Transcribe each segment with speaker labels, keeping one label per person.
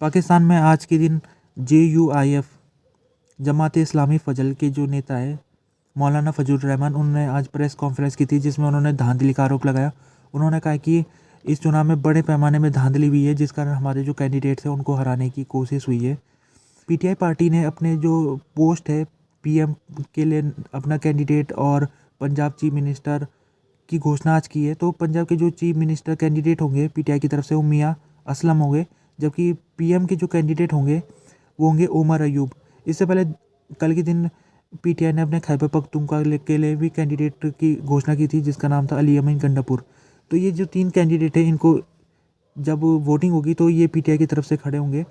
Speaker 1: पाकिस्तान में आज के दिन JUIF जमात इस्लामी फ़जल के जो नेता है मौलाना फजल रहमान, उन्होंने आज प्रेस कॉन्फ्रेंस की थी जिसमें उन्होंने धांधली का आरोप लगाया। उन्होंने कहा कि इस चुनाव में बड़े पैमाने में धांधली हुई है, जिस कारण हमारे जो कैंडिडेट्स हैं उनको हराने की कोशिश हुई है। PTI पार्टी ने अपने जो पोस्ट है PM के लिए अपना कैंडिडेट और पंजाब चीफ मिनिस्टर की घोषणा आज की है। तो पंजाब के जो चीफ मिनिस्टर कैंडिडेट होंगे PTI की तरफ से वो मियाँ असलम होंगे, जबकि PM के जो कैंडिडेट होंगे वो होंगे ओमर अयूब। इससे पहले कल के दिन PTI ने अपने खैबर पख्तूनख्वा के लिए भी कैंडिडेट की घोषणा की थी, जिसका नाम था अली अमीन गंडापुर। तो ये जो 3 कैंडिडेट हैं, इनको जब वोटिंग होगी तो ये PTI की तरफ से खड़े होंगे।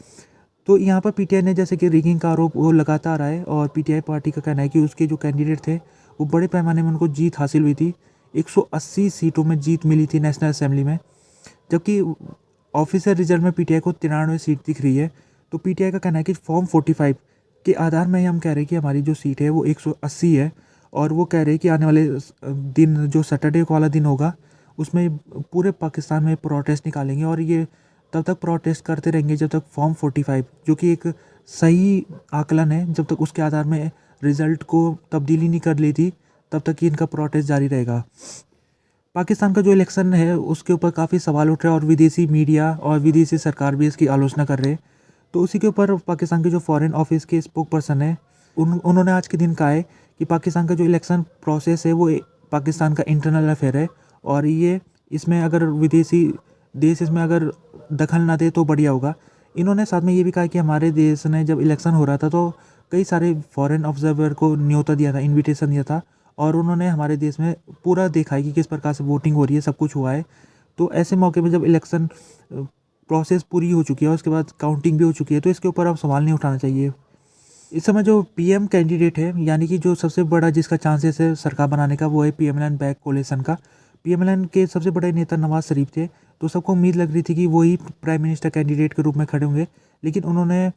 Speaker 1: तो यहाँ पर PTI ने जैसे कि रिगिंग का आरोप वो लगाता आ रहा है, और PTI पार्टी का कहना है कि उसके जो कैंडिडेट थे वो बड़े पैमाने में उनको जीत हासिल हुई थी। 180 सीटों में जीत मिली थी नेशनल असेंबली में, जबकि ऑफिसर रिजल्ट में PTI को 93 सीट दिख रही है। तो PTI का कहना है कि फॉर्म 45 के आधार में ही हम कह रहे हैं कि हमारी जो सीट है वो 180 है, और वो कह रहे हैं कि आने वाले दिन जो सैटरडे वाला दिन होगा उसमें पूरे पाकिस्तान में प्रोटेस्ट निकालेंगे, और ये तब तक प्रोटेस्ट करते रहेंगे जब तक फॉर्म 45 जो कि एक सही आकलन है, जब तक उसके आधार में रिज़ल्ट को तब्दीली नहीं कर ली थी तब तक ही इनका प्रोटेस्ट जारी रहेगा। पाकिस्तान का जो इलेक्शन है उसके ऊपर काफ़ी सवाल उठ रहे हैं, और विदेशी मीडिया और विदेशी सरकार भी इसकी आलोचना कर रहे हैं। तो उसी के ऊपर पाकिस्तान के जो फॉरेन ऑफिस के स्पोक पर्सन है उन्होंने आज के दिन कहा है कि पाकिस्तान का जो इलेक्शन प्रोसेस है वो पाकिस्तान का इंटरनल अफेयर है, और ये इसमें अगर विदेशी देश इसमें अगर दखल ना दे तो बढ़िया होगा। इन्होंने साथ में ये भी कहा कि हमारे देश ने जब इलेक्शन हो रहा था तो कई सारे फॉरेन ऑब्जर्वर को न्योता दिया था, इन्विटेशन दिया था, और उन्होंने हमारे देश में पूरा देखा है कि किस प्रकार से वोटिंग हो रही है, सब कुछ हुआ है। तो ऐसे मौके में जब इलेक्शन प्रोसेस पूरी हो चुकी है और उसके बाद काउंटिंग भी हो चुकी है, तो इसके ऊपर अब सवाल नहीं उठाना चाहिए। इस समय जो PM कैंडिडेट है, यानी कि जो सबसे बड़ा जिसका चांसेस है सरकार बनाने का, वो है PMLN बैक कोलिशन का। PMLN के सबसे बड़े नेता नवाज शरीफ थे, तो सबको उम्मीद लग रही थी कि वही प्राइम मिनिस्टर कैंडिडेट के रूप में खड़े होंगे, लेकिन उन्होंने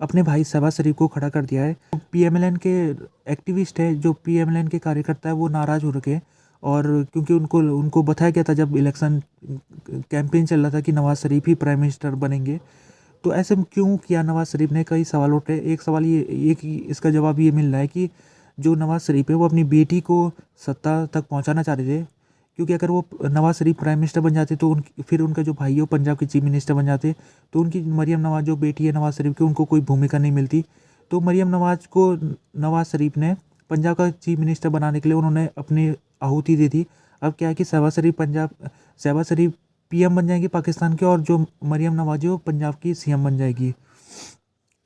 Speaker 1: अपने भाई शहबाज शरीफ को खड़ा कर दिया है। PMLN के एक्टिविस्ट है, जो PMLN के कार्यकर्ता है, वो नाराज़ हो रखे हैं, और क्योंकि उनको उनको बताया गया था जब इलेक्शन कैंपेन चल रहा था कि नवाज शरीफ ही प्राइम मिनिस्टर बनेंगे। तो ऐसे क्यों किया नवाज शरीफ ने, कई सवाल उठे। एक सवाल ये, एक इसका जवाब ये मिल रहा है कि जो नवाज शरीफ है वो अपनी बेटी को सत्ता तक पहुंचाना चाह रहे थे, क्योंकि अगर वो नवाज शरीफ प्राइम मिनिस्टर बन जाते तो फिर उनका जो भाई है वो पंजाब के चीफ मिनिस्टर बन जाते, तो उनकी मरियम नवाज जो बेटी है नवाज शरीफ की, उनको कोई भूमिका नहीं मिलती। तो मरियम नवाज को नवाज शरीफ ने पंजाब का चीफ मिनिस्टर बनाने के लिए उन्होंने अपनी आहुति दे दी। अब क्या है कि शहबाज शरीफ PM बन जाएंगे पाकिस्तान के, और जो मरियम नवाज है वो पंजाब की CM बन जाएगी।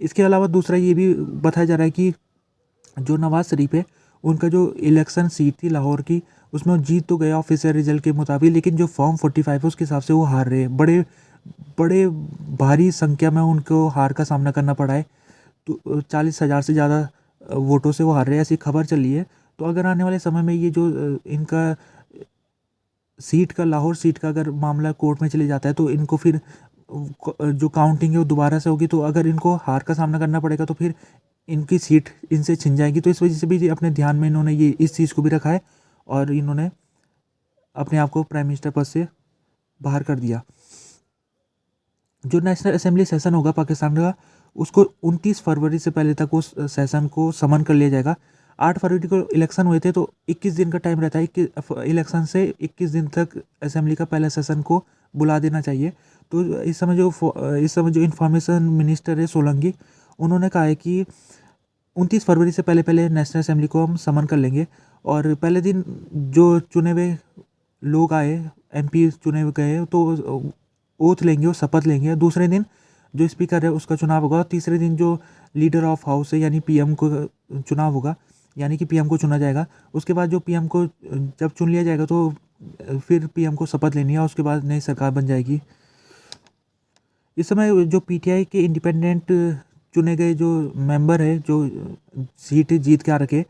Speaker 1: इसके अलावा दूसरा ये भी बताया जा रहा है कि जो नवाज शरीफ है उनका जो इलेक्शन सीट थी लाहौर की, उसमें वो जीत तो गया ऑफिशियल रिजल्ट के मुताबिक, लेकिन जो फॉर्म 45 है उसके हिसाब से वो हार रहे हैं। बड़े बड़े भारी संख्या में उनको हार का सामना करना पड़ा है। तो 40,000 से ज़्यादा वोटों से वो हार रहे हैं, ऐसी खबर चल रही है। तो अगर आने वाले समय में ये जो इनका सीट का, लाहौर सीट का अगर मामला कोर्ट में चले जाता है, तो इनको फिर जो काउंटिंग है वो दोबारा से होगी। तो अगर इनको हार का सामना करना पड़ेगा तो फिर इनकी सीट इनसे छिन जाएगी। तो इस वजह से भी अपने ध्यान में इन्होंने ये इस चीज़ को भी रखा है, और इन्होंने अपने आप को प्राइम मिनिस्टर पद से बाहर कर दिया। जो नेशनल असेंबली सेशन होगा पाकिस्तान का, उसको 29 फरवरी से पहले तक उस सेशन को समन कर लिया जाएगा। 8 फरवरी को इलेक्शन हुए थे, तो 21 दिन का टाइम रहता है। इलेक्शन से 21 दिन तक असेंबली का पहले सेशन को बुला देना चाहिए। तो इस समय जो इंफॉर्मेशन मिनिस्टर है सोलंकी, उन्होंने कहा है कि 29 फरवरी से पहले पहले नेशनल असेंबली को हम समन कर लेंगे, और पहले दिन जो चुने हुए लोग आए, MP चुने हुए गए, तो ओथ लेंगे और शपथ लेंगे। दूसरे दिन जो स्पीकर है उसका चुनाव होगा, और तीसरे दिन जो लीडर ऑफ हाउस है यानी PM को चुनाव होगा, यानी कि PM को चुना जाएगा। उसके बाद जो PM को जब चुन लिया जाएगा तो फिर PM को शपथ लेनी है, और उसके बाद नई सरकार बन जाएगी। इस समय जो PTI के इंडिपेंडेंट चुने गए जो मेंबर है, जो सीट जीत के आ रखे,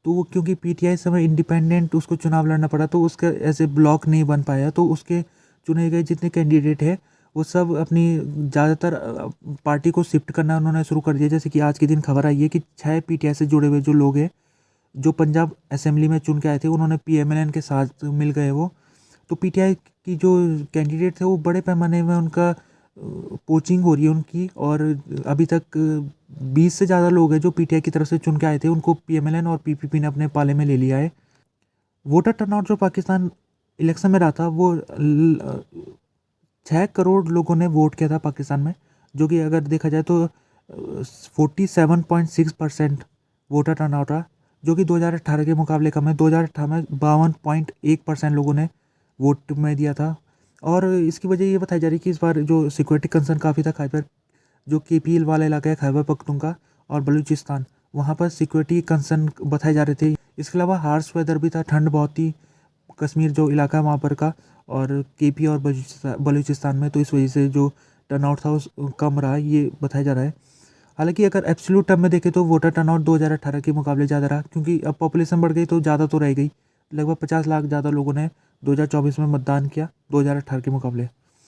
Speaker 1: तो वो क्योंकि PTI इस समय इंडिपेंडेंट उसको चुनाव लड़ना पड़ा, तो उसका ऐसे ब्लॉक नहीं बन पाया। तो उसके चुने गए जितने कैंडिडेट है वो सब अपनी ज़्यादातर पार्टी को शिफ्ट करना उन्होंने शुरू कर दिया। जैसे कि आज के दिन खबर आई है कि 6 PTI से जुड़े हुए जो लोग हैं, जो पंजाब असेंबली में चुन के आए थे, उन्होंने PMLN के साथ मिल गए वो। तो PTI की जो कैंडिडेट थे वो बड़े पैमाने में उनका पोचिंग हो रही है उनकी, और अभी तक 20 से ज़्यादा लोग हैं जो पीटीआई की तरफ से चुन के आए थे, उनको पीएमएलएन और पीपीपी ने अपने पाले में ले लिया है। वोटर टर्नआउट जो पाकिस्तान इलेक्शन में रहा था वो 6 करोड़ लोगों ने वोट किया था पाकिस्तान में, जो कि अगर देखा जाए तो 47.6% वोटर टर्नआउट रहा, जो कि 2018 के मुकाबले कम है। 2018 में 52.1% लोगों ने वोट में दिया था। और इसकी वजह ये बताई जा रही है कि इस बार जो सिक्योरिटी कंसर्न काफ़ी था खैबर, जो केपीएल वाला इलाका है खैबर पख्तूनख्वा और बलूचिस्तान, वहाँ पर सिक्योरिटी कंसर्न बताए जा रहे थे। इसके अलावा हार्श वेदर भी था, ठंड बहुत थी कश्मीर जो इलाका है वहाँ पर का, और केपी और बलूचिस्तान में, तो इस वजह से जो टर्नआउट था उस कम रहा, ये बताया जा रहा है। हालांकि अगर एब्सोल्यूट टर्म में देखें तो वोटर टर्नआउट 2018 के मुकाबले ज़्यादा रहा, क्योंकि अब पॉपुलेशन बढ़ गई तो ज़्यादा तो रह गई। लगभग 50 लाख ज़्यादा लोगों ने 2024 में मतदान किया 2018 के मुकाबले।